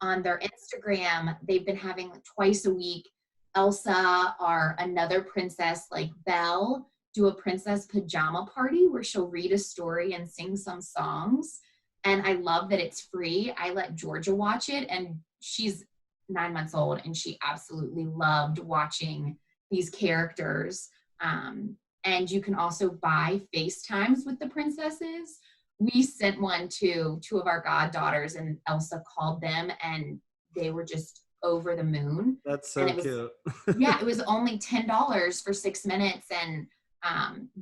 on their Instagram, they've been having like twice a week, Elsa or another princess like Belle do a princess pajama party where she'll read a story and sing some songs. And I love that it's free. I let Georgia watch it, and she's 9 months old, and she absolutely loved watching these characters. And you can also buy FaceTimes with the princesses. We sent one to two of our goddaughters, and Elsa called them, and they were just over the moon. That's so And it was, cute. yeah, it was only $10 for 6 minutes, and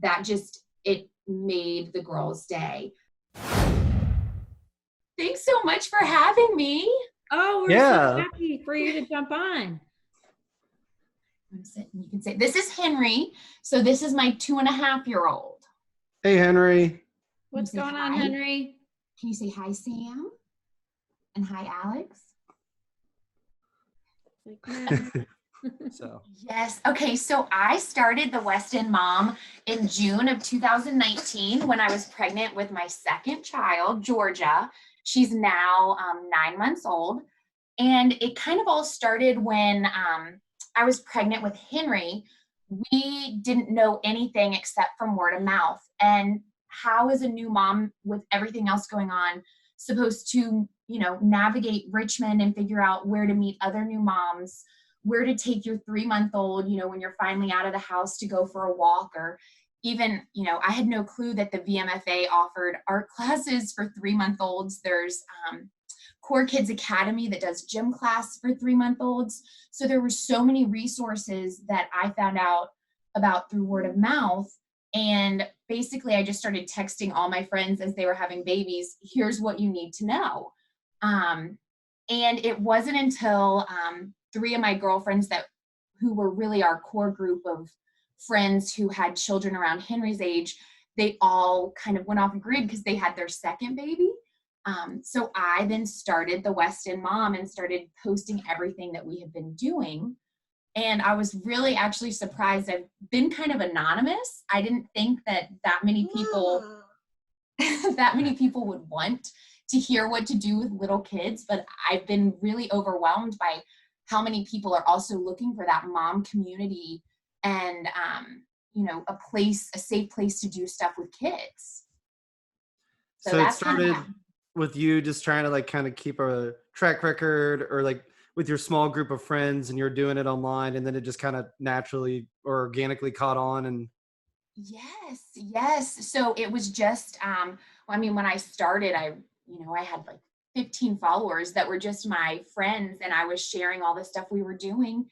that just, it made the girls' day. Thanks so much for having me. Oh, we're so happy for you to jump on. You can say, this is Henry. So this is my 2.5-year-old. Hey, Henry. What's going on, Henry? Can you say hi, Sam? And hi, Alex? So. Yes. Okay. So I started the West End Mom in June of 2019 when I was pregnant with my second child, Georgia. She's now 9 months old. And it kind of all started when I was pregnant with Henry. We didn't know anything except from word of mouth. And how is a new mom with everything else going on supposed to, navigate Richmond and figure out where to meet other new moms, where to take your 3-month-old, when you're finally out of the house to go for a walk, or even, I had no clue that the VMFA offered art classes for 3-month-olds. There's Core Kids Academy that does gym class for 3-month-olds. So there were so many resources that I found out about through word of mouth. And basically I just started texting all my friends as they were having babies, here's what you need to know. And it wasn't until 3 of my girlfriends who were really our core group of friends who had children around Henry's age, they all kind of went off grid because they had their second baby. So I then started the West End Mom and started posting everything that we had been doing. And I was really actually surprised. I've been kind of anonymous. I didn't think that many people would want to hear what to do with little kids, but I've been really overwhelmed by how many people are also looking for that mom community and, a safe place to do stuff with kids. So it started with you just trying to kind of keep a track record, or with your small group of friends, and you're doing it online, and then it just kind of naturally or organically caught on. And Yes. So it was just, when I started, I had 15 followers that were just my friends, and I was sharing all the stuff we were doing.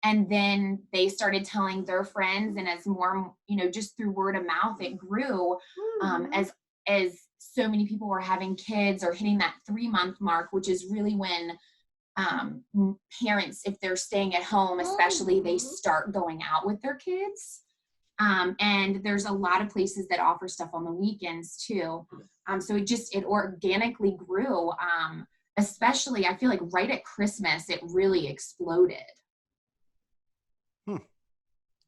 And then they started telling their friends, and as more, just through word of mouth, it grew, as so many people were having kids or hitting that 3-month mark, which is really when parents, if they're staying at home, especially, they start going out with their kids. And there's a lot of places that offer stuff on the weekends too. So it organically grew, especially I feel like right at Christmas, it really exploded.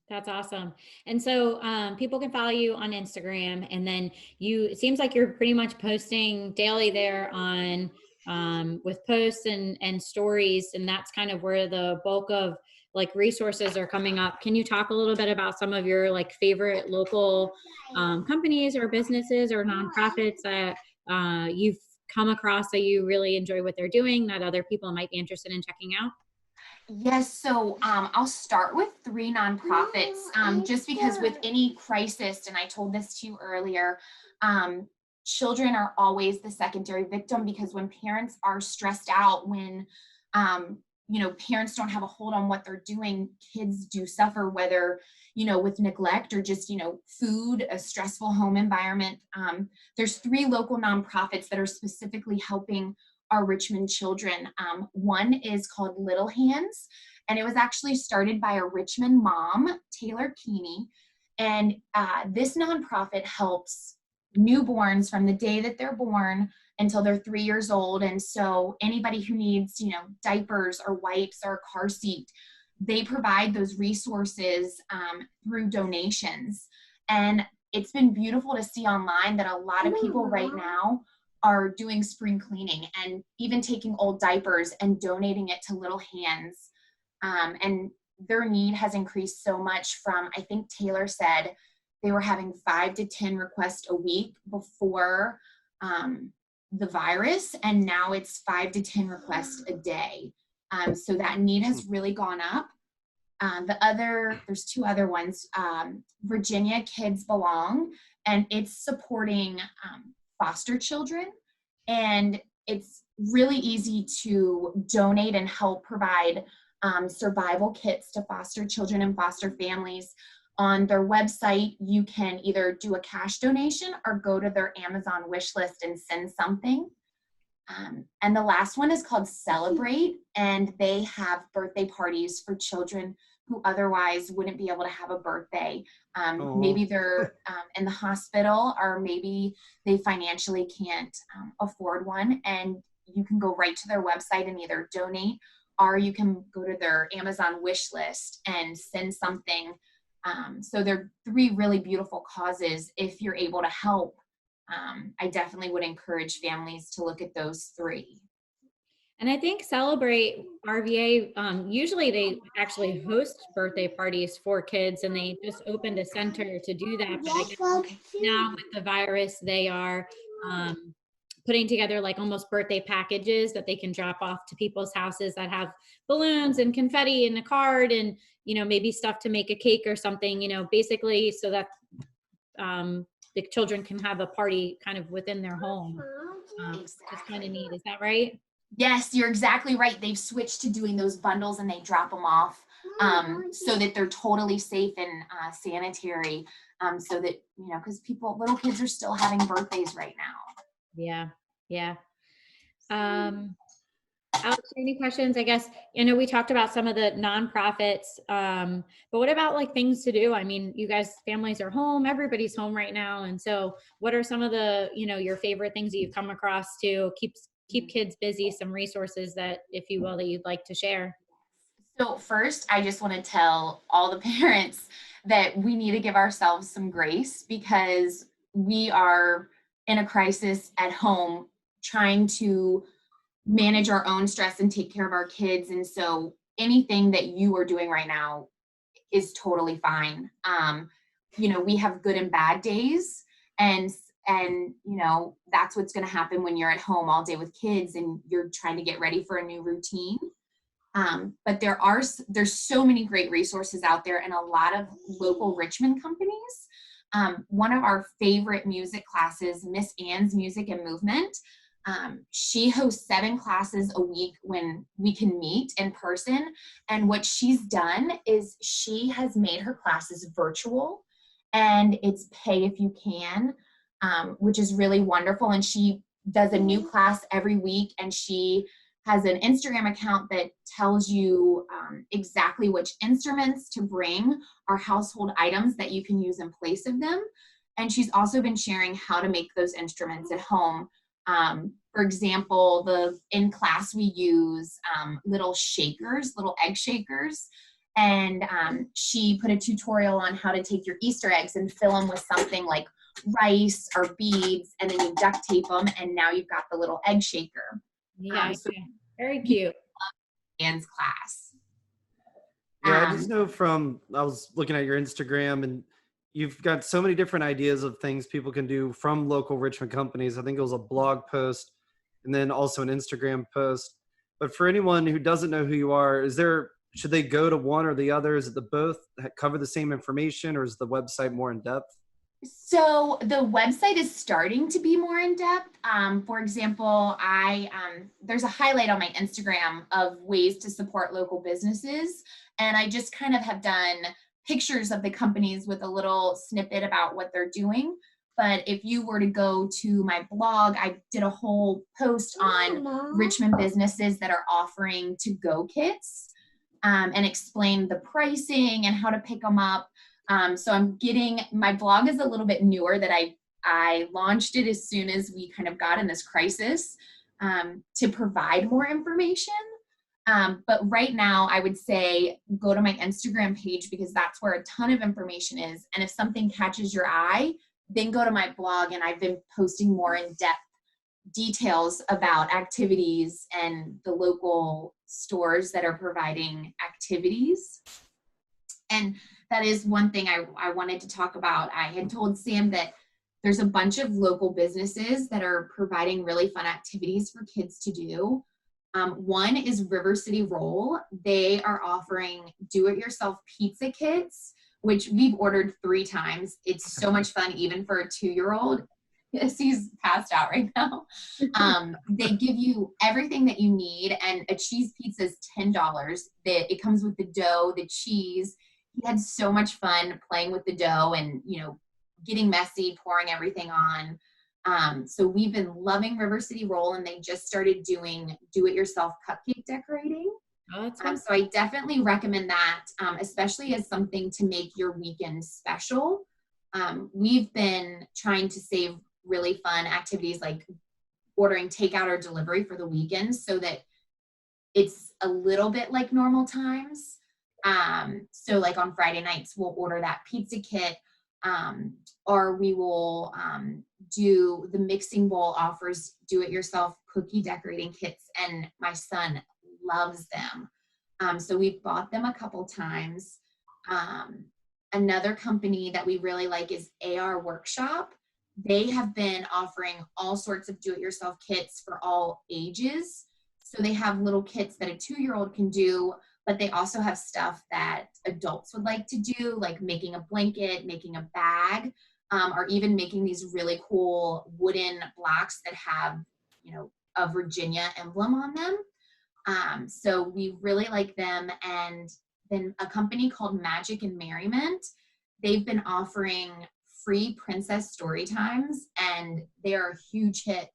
That's awesome. And so people can follow you on Instagram, and then it seems like you're pretty much posting daily there on with posts and stories, and that's kind of where the bulk of resources are coming up. Can you talk a little bit about some of your favorite local companies or businesses or nonprofits that you've come across that you really enjoy what they're doing that other people might be interested in checking out? Yes, so I'll start with 3 nonprofits, just because with any crisis, and I told this to you earlier, children are always the secondary victim, because when parents are stressed out, when parents don't have a hold on what they're doing, kids do suffer, whether with neglect or just food, a stressful home environment. There's 3 local nonprofits that are specifically helping our Richmond children. One is called Little Hands, and it was actually started by a Richmond mom, Taylor Keeney. And this nonprofit helps newborns from the day that they're born until they're 3 years old. And so anybody who needs, diapers or wipes or a car seat, they provide those resources through donations. And it's been beautiful to see online that a lot of people right now are doing spring cleaning and even taking old diapers and donating it to Little Hands. And their need has increased so much from, I think Taylor said they were having 5 to 10 requests a week before the virus, and now it's 5 to 10 requests a day. So that need has really gone up. There's 2 other ones. Virginia Kids Belong, and it's supporting foster children. And it's really easy to donate and help provide survival kits to foster children and foster families. On their website, you can either do a cash donation or go to their Amazon wish list and send something. And the last one is called Celebrate, and they have birthday parties for children who otherwise wouldn't be able to have a birthday. Maybe they're in the hospital, or maybe they financially can't afford one, and you can go right to their website and either donate, or you can go to their Amazon wish list and send something. So they're 3 really beautiful causes. If you're able to help, I definitely would encourage families to look at those 3. And I think Celebrate RVA, usually they actually host birthday parties for kids, and they just opened a center to do that. But I guess now with the virus, they are putting together like almost birthday packages that they can drop off to people's houses that have balloons and confetti and a card and, maybe stuff to make a cake or something, basically so that the children can have a party kind of within their home. It's kind of neat. Is that right? Yes, you're exactly right. They've switched to doing those bundles and they drop them off so that they're totally safe and sanitary, so that, because little kids are still having birthdays right now. Yeah. Alex, any questions? I guess, we talked about some of the nonprofits, but what about like things to do? I mean, you guys, families are home, everybody's home right now. And so what are some of the, your favorite things that you've come across to keep kids busy, some resources that, if you will, that you'd like to share? So first, I just want to tell all the parents that we need to give ourselves some grace, because we are in a crisis at home trying to manage our own stress and take care of our kids. And so anything that you are doing right now is totally fine. We have good and bad days, and that's what's going to happen when you're at home all day with kids and you're trying to get ready for a new routine. But there's so many great resources out there, and a lot of local Richmond companies. One of our favorite music classes, Miss Ann's Music and Movement, she hosts 7 classes a week when we can meet in person. And what she's done is she has made her classes virtual, and it's pay if you can, which is really wonderful. And she does a new class every week, and she has an Instagram account that tells you exactly which instruments to bring or household items that you can use in place of them. And she's also been sharing how to make those instruments at home. For example, in class we use little egg shakers, and she put a tutorial on how to take your Easter eggs and fill them with something like rice or beads, and then you duct tape them, and now you've got the little egg shaker. So very cute. Anne's class. Yeah, I just know I was looking at your Instagram, and you've got so many different ideas of things people can do from local Richmond companies. I think it was a blog post and then also an Instagram post. But for anyone who doesn't know who you are, should they go to one or the other? Is it the both that cover the same information, or is the website more in depth? So the website is starting to be more in depth. For example, there's a highlight on my Instagram of ways to support local businesses. And I just kind of have done pictures of the companies with a little snippet about what they're doing. But if you were to go to my blog, I did a whole post on Richmond businesses that are offering to-go kits, and explain the pricing and how to pick them up. So my blog is a little bit newer, that I launched it as soon as we kind of got in this crisis, to provide more information. But right now I would say go to my Instagram page, because that's where a ton of information is. And if something catches your eye, then go to my blog, and I've been posting more in depth details about activities and the local stores that are providing activities. And that is one thing I wanted to talk about. I had told Sam that there's a bunch of local businesses that are providing really fun activities for kids to do. One is River City Roll. They are offering do-it-yourself pizza kits, which we've ordered 3 times. It's so much fun, even for a 2-year-old. Yes, he's passed out right now. They give you everything that you need, and a cheese pizza is $10. It comes with the dough, the cheese. He had so much fun playing with the dough and, getting messy, pouring everything on. So we've been loving River City Roll, and they just started doing do-it-yourself cupcake decorating. Oh, that's fun. So I definitely recommend that, especially as something to make your weekend special. We've been trying to save really fun activities like ordering takeout or delivery for the weekend so that it's a little bit like normal times. So like on Friday nights, we'll order that pizza kit, or we will do the mixing bowl offers do-it-yourself cookie decorating kits, and my son loves them. So we've bought them a couple times. Another company that we really like is AR Workshop. They have been offering all sorts of do-it-yourself kits for all ages. So they have little kits that a 2-year-old can do, but they also have stuff that adults would like to do, like making a blanket, making a bag, or even making these really cool wooden blocks that have, a Virginia emblem on them. So we really like them. And then a company called Magic and Merriment, they've been offering free princess story times, and they are a huge hit,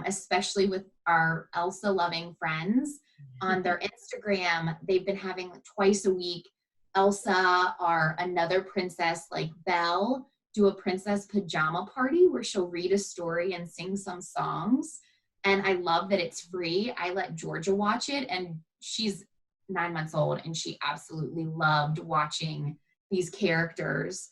especially with our Elsa loving friends. On their Instagram, they've been having twice a week, Elsa or another princess like Belle do a princess pajama party where she'll read a story and sing some songs. And I love that it's free. I let Georgia watch it, and she's 9 months old, and she absolutely loved watching these characters.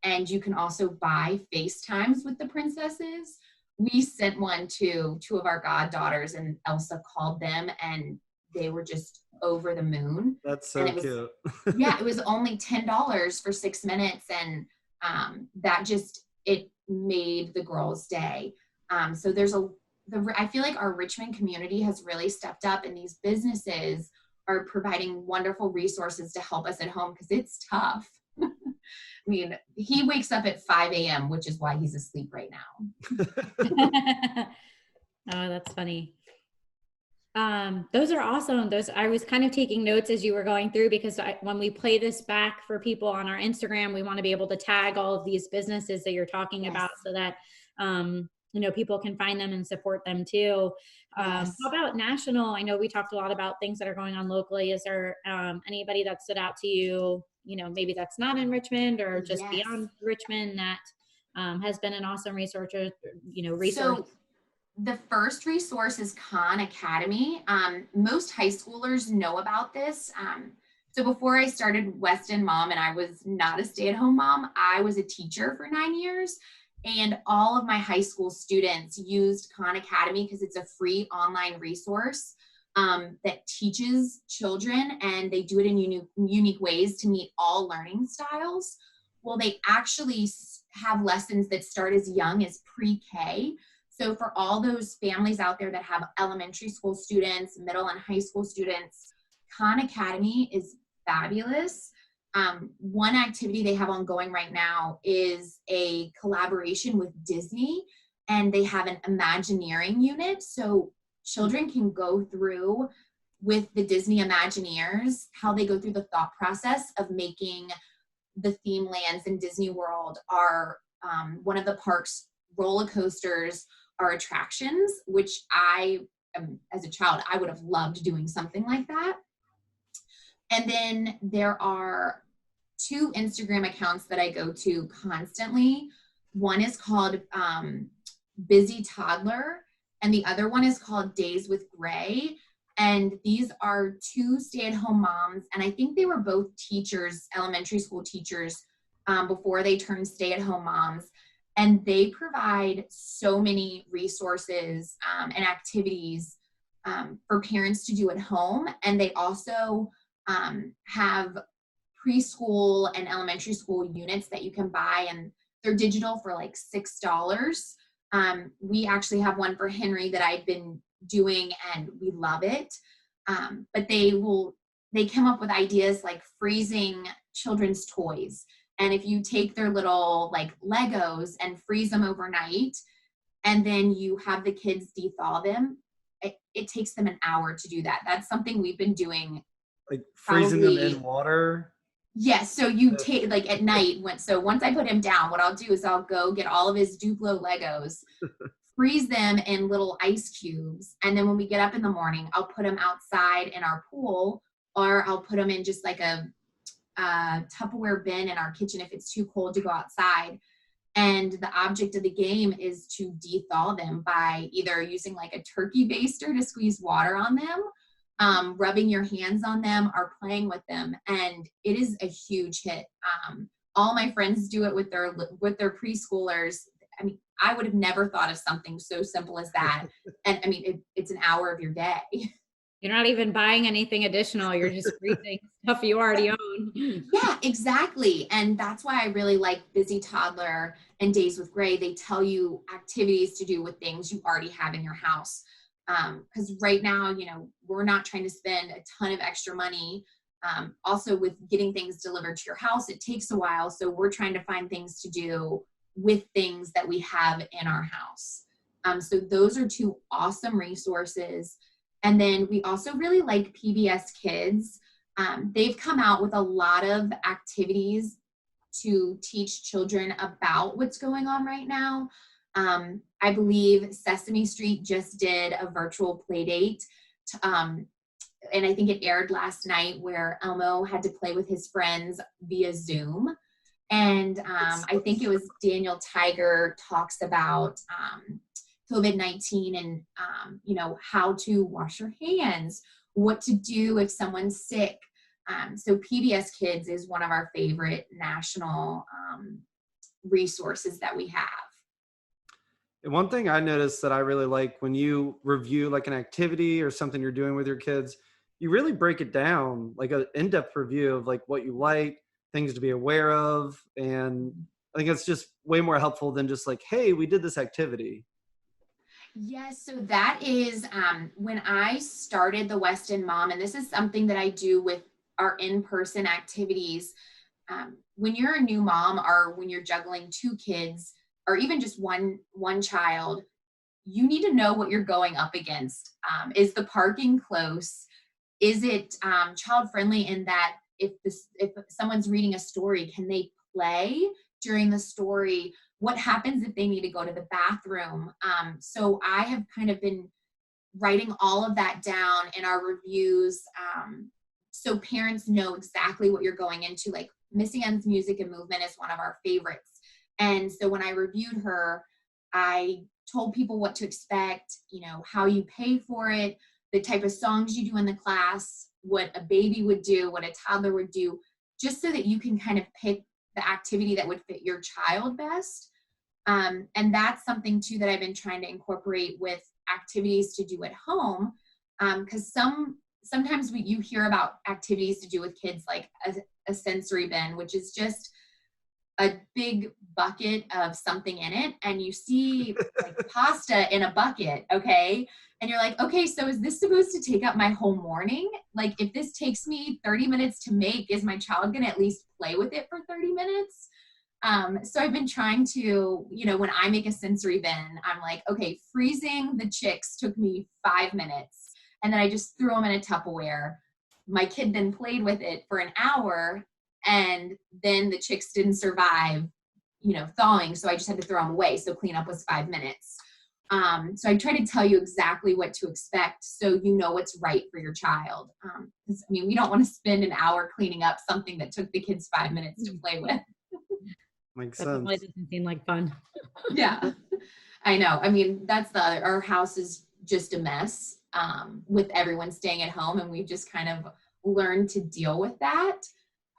And you can also buy FaceTimes with the princesses. We sent one to 2 of our goddaughters, and Elsa called them, and they were just over the moon. That's so cute. Yeah, it was only $10 for 6 minutes, and it made the girls' day. So I feel like our Richmond community has really stepped up, and these businesses are providing wonderful resources to help us at home, because it's tough. I mean, he wakes up at 5 a.m., which is why he's asleep right now. Oh, that's funny. Those are awesome. I was kind of taking notes as you were going through, because when we play this back for people on our Instagram, we want to be able to tag all of these businesses that you're talking about, so that, people can find them and support them too. How about national? I know we talked a lot about things that are going on locally. Is there anybody that stood out to you, maybe that's not in Richmond or just beyond Richmond, that has been an awesome resource? So the first resource is Khan Academy. Most high schoolers know about this. So before I started West End Mom, and I was not a stay-at-home mom, I was a teacher for 9 years. And all of my high school students used Khan Academy because it's a free online resource that teaches children, and they do it in unique ways to meet all learning styles. Well, they actually have lessons that start as young as pre-K. So for all those families out there that have elementary school students, middle and high school students, Khan Academy is fabulous. One activity they have ongoing right now is a collaboration with Disney, and they have an Imagineering unit. So children can go through with the Disney Imagineers, how they go through the thought process of making the theme lands in Disney World. Are one of the park's roller coasters are attractions, which as a child, I would have loved doing something like that. And then there are 2 Instagram accounts that I go to constantly. One is called Busy Toddler, and the other one is called Days with Gray. And these are 2 stay-at-home moms, and I think they were both teachers, elementary school teachers, before they turned stay-at-home moms. And they provide so many resources and activities for parents to do at home. And they also have preschool and elementary school units that you can buy, and they're digital for like $6. We actually have one for Henry that I've been doing and we love it. But they come up with ideas like freezing children's toys. And if you take their little like Legos and freeze them overnight, and then you have the kids dethaw them, it takes them an hour to do that. That's something we've been doing. Like freezing them in water? Yes. So you take like at night, once I put him down, what I'll do is I'll go get all of his Duplo Legos, freeze them in little ice cubes. And then when we get up in the morning, I'll put them outside in our pool, or I'll put them in just like a Tupperware bin in our kitchen if it's too cold to go outside. And the object of the game is to dethaw them by either using like a turkey baster to squeeze water on them, rubbing your hands on them, or playing with them. And it is a huge hit. All my friends do it with their preschoolers. I mean, I would have never thought of something so simple as that. And I mean, it's an hour of your day. You're not even buying anything additional. You're just freezing stuff you already own. Yeah, exactly. And that's why I really like Busy Toddler and Days with Gray. They tell you activities to do with things you already have in your house. Because right now, we're not trying to spend a ton of extra money. Also with getting things delivered to your house, it takes a while. So we're trying to find things to do with things that we have in our house. So those are two awesome resources. And then we also really like PBS Kids. They've come out with a lot of activities to teach children about what's going on right now. I believe Sesame Street just did a virtual play date. And I think it aired last night, where Elmo had to play with his friends via Zoom. And I think it was Daniel Tiger talks about COVID-19 and, how to wash your hands, what to do if someone's sick. So PBS Kids is one of our favorite national resources that we have. And one thing I noticed that I really like, when you review like an activity or something you're doing with your kids, you really break it down, like an in-depth review of like what you like, things to be aware of. And I think it's just way more helpful than just like, hey, we did this activity. Yes, so that is when I started the West End Mom, and this is something that I do with our in-person activities. When you're a new mom, or when you're juggling two kids, or even just one child, you need to know what you're going up against. Is the parking close? Is it child friendly in that if someone's reading a story, can they play during the story? What happens if they need to go to the bathroom? So I have kind of been writing all of that down in our reviews, so parents know exactly what you're going into. Like Missy Ann's Music and Movement is one of our favorites. And so when I reviewed her, I told people what to expect, how you pay for it, the type of songs you do in the class, what a baby would do, what a toddler would do, just so that you can kind of pick the activity that would fit your child best. And that's something too that I've been trying to incorporate with activities to do at home. Because sometimes you hear about activities to do with kids, like a sensory bin, which is just a big bucket of something in it. And you see like pasta in a bucket, okay? And you're like, okay, so is this supposed to take up my whole morning? Like if this takes me 30 minutes to make, is my child gonna at least play with it for 30 minutes? So I've been trying to, when I make a sensory bin, I'm like, okay, freezing the chicks took me 5 minutes. And then I just threw them in a Tupperware. My kid then played with it for an hour, and then the chicks didn't survive, thawing. So I just had to throw them away. So cleanup was 5 minutes. So I try to tell you exactly what to expect, so you know what's right for your child. Because we don't want to spend an hour cleaning up something that took the kids 5 minutes to play with. Makes That sense. definitely doesn't seem like fun. Yeah, I know. That's our house is just a mess with everyone staying at home, and we've just kind of learned to deal with that.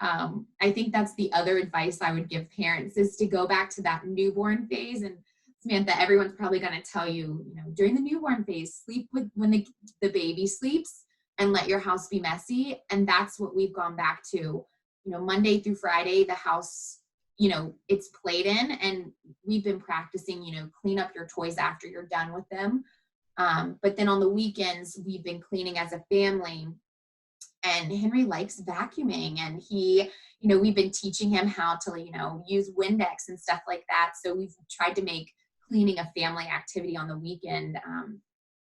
I think that's the other advice I would give parents, is to go back to that newborn phase. And Samantha, everyone's probably going to tell you, during the newborn phase, sleep with when the baby sleeps, and let your house be messy. And that's what we've gone back to. Monday through Friday, the house, it's played in, and we've been practicing, clean up your toys after you're done with them. But then on the weekends, we've been cleaning as a family. And Henry likes vacuuming, and we've been teaching him how to, use Windex and stuff like that. So we've tried to make cleaning a family activity on the weekend.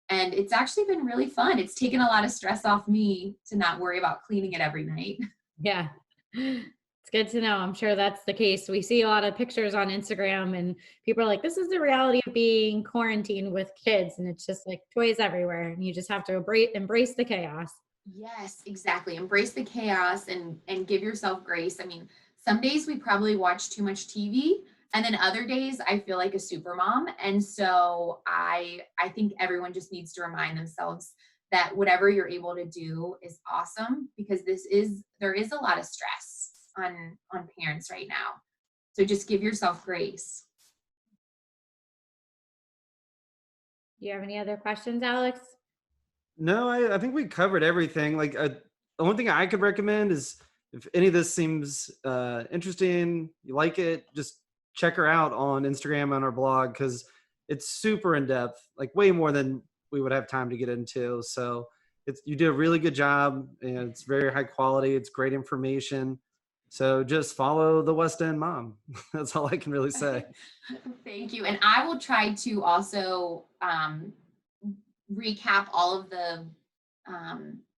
And it's actually been really fun. It's taken a lot of stress off me to not worry about cleaning it every night. Yeah. It's good to know. I'm sure that's the case. We see a lot of pictures on Instagram, and people are like, this is the reality of being quarantined with kids. And it's just like toys everywhere. And you just have to embrace the chaos. Yes, exactly. Embrace the chaos and give yourself grace. I mean, some days we probably watch too much TV, and then other days I feel like a super mom. And so I think everyone just needs to remind themselves that whatever you're able to do is awesome, because there is a lot of stress on parents right now. So just give yourself grace. Do you have any other questions, Alex? No, I think we covered everything. Like, the only thing I could recommend is, if any of this seems interesting, you like it, just check her out on Instagram, on our blog, because it's super in depth, like way more than we would have time to get into. So you do a really good job, and it's very high quality. It's great information. So just follow the West End Mom. That's all I can really say. Thank you. And I will try to also recap all of the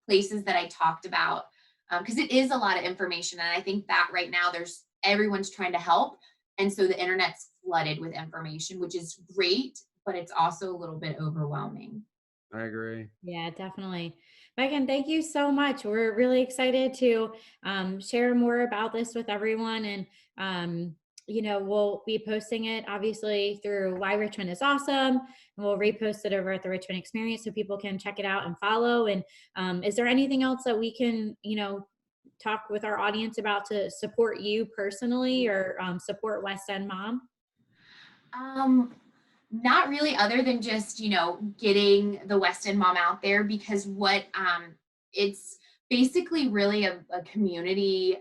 places that I talked about, because it is a lot of information. And I think that right now everyone's trying to help. And so the internet's flooded with information, which is great, but it's also a little bit overwhelming. I agree. Yeah, definitely. Megan, thank you so much. We're really excited to share more about this with everyone. And, we'll be posting it obviously through Why Richmond is Awesome. And we'll repost it over at the Richmond Experience so people can check it out and follow. And is there anything else that we can, talk with our audience about to support you personally, or support West End Mom? Not really, other than just, getting the West End Mom out there, because it's basically really a community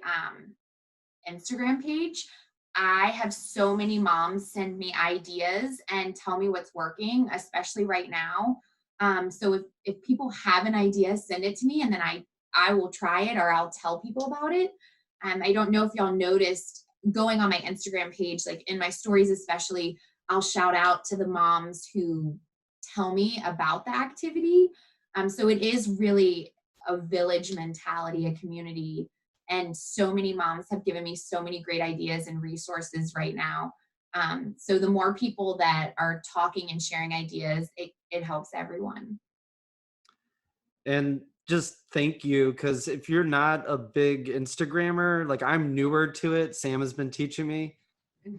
Instagram page. I have so many moms send me ideas and tell me what's working, especially right now. So if people have an idea, send it to me, and then I will try it, or I'll tell people about it. I don't know if y'all noticed, going on my Instagram page, like in my stories especially, I'll shout out to the moms who tell me about the activity. So it is really a village mentality, a community. And so many moms have given me so many great ideas and resources right now. So the more people that are talking and sharing ideas, it helps everyone. And just thank you, because if you're not a big Instagrammer, like I'm newer to it, Sam has been teaching me.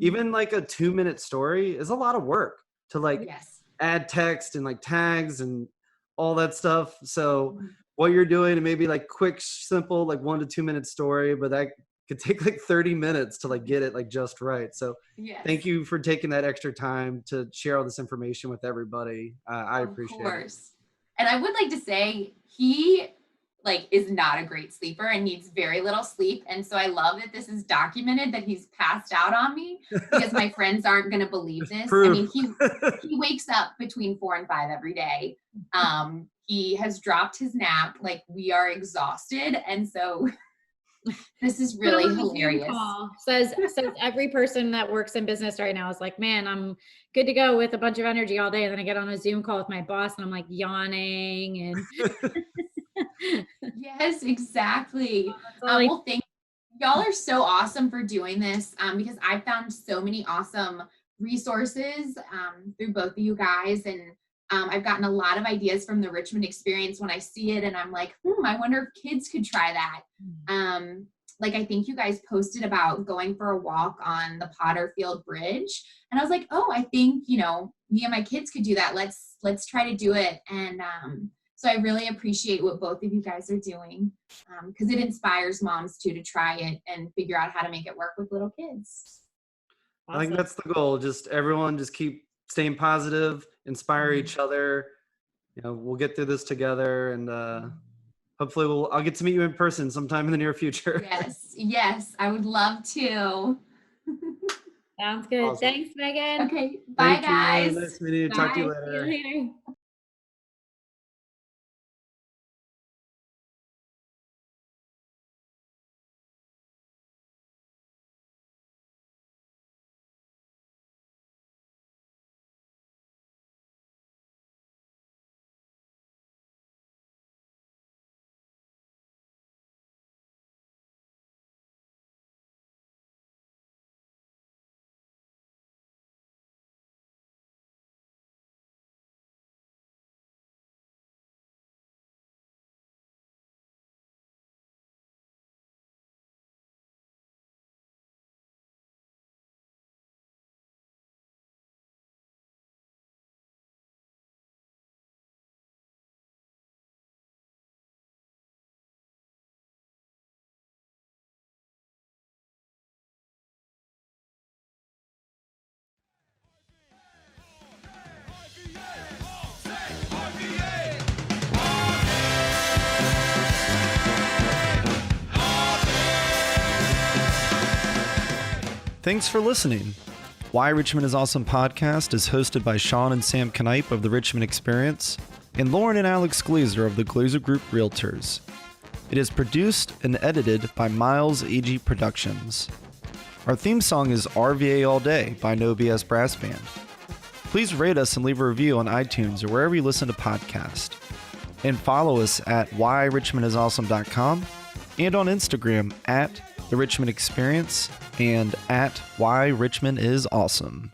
Even like a 2-minute story is a lot of work to Yes. add text and like tags and all that stuff. So what you're doing, it may be like quick, simple, like 1 to 2 minute story, but that could take like 30 minutes to get it just right. So yes. Thank you for taking that extra time to share all this information with everybody. I appreciate it. Of course. And I would like to say, he is not a great sleeper and needs very little sleep. And so I love that this is documented, that he's passed out on me, because my friends aren't going to believe this. I mean, he wakes up between 4 and 5 every day. He has dropped his nap. We are exhausted. And so this is really hilarious. Says every person that works in business right now is like, man, I'm good to go with a bunch of energy all day. And then I get on a Zoom call with my boss and I'm like yawning and Yes, exactly. Well, thank y'all are so awesome for doing this, because I found so many awesome resources through both of you guys. And I've gotten a lot of ideas from the Richmond Experience when I see it, and I'm like, I wonder if kids could try that. I think you guys posted about going for a walk on the Potterfield Bridge, and I was like, oh, I think, me and my kids could do that. Let's try to do it. And So I really appreciate what both of you guys are doing, because it inspires moms too to try it and figure out how to make it work with little kids. I think that's the goal. Just everyone just keep staying positive, inspire each other. We'll get through this together, and hopefully I'll get to meet you in person sometime in the near future. Yes, I would love to. Sounds good. Awesome. Thanks, Megan. Okay, bye guys. Nice meeting you. Talk to you Bye. later. See you later. Thanks for listening. Why Richmond is Awesome podcast is hosted by Sean and Sam Knipe of the Richmond Experience and Lauren and Alex Glazer of the Glazer Group Realtors. It is produced and edited by Miles A.G. Productions. Our theme song is RVA All Day by No BS Brass Band. Please rate us and leave a review on iTunes or wherever you listen to podcasts. And follow us at whyrichmondisawesome.com and on Instagram at The Richmond Experience and at Why Richmond is Awesome.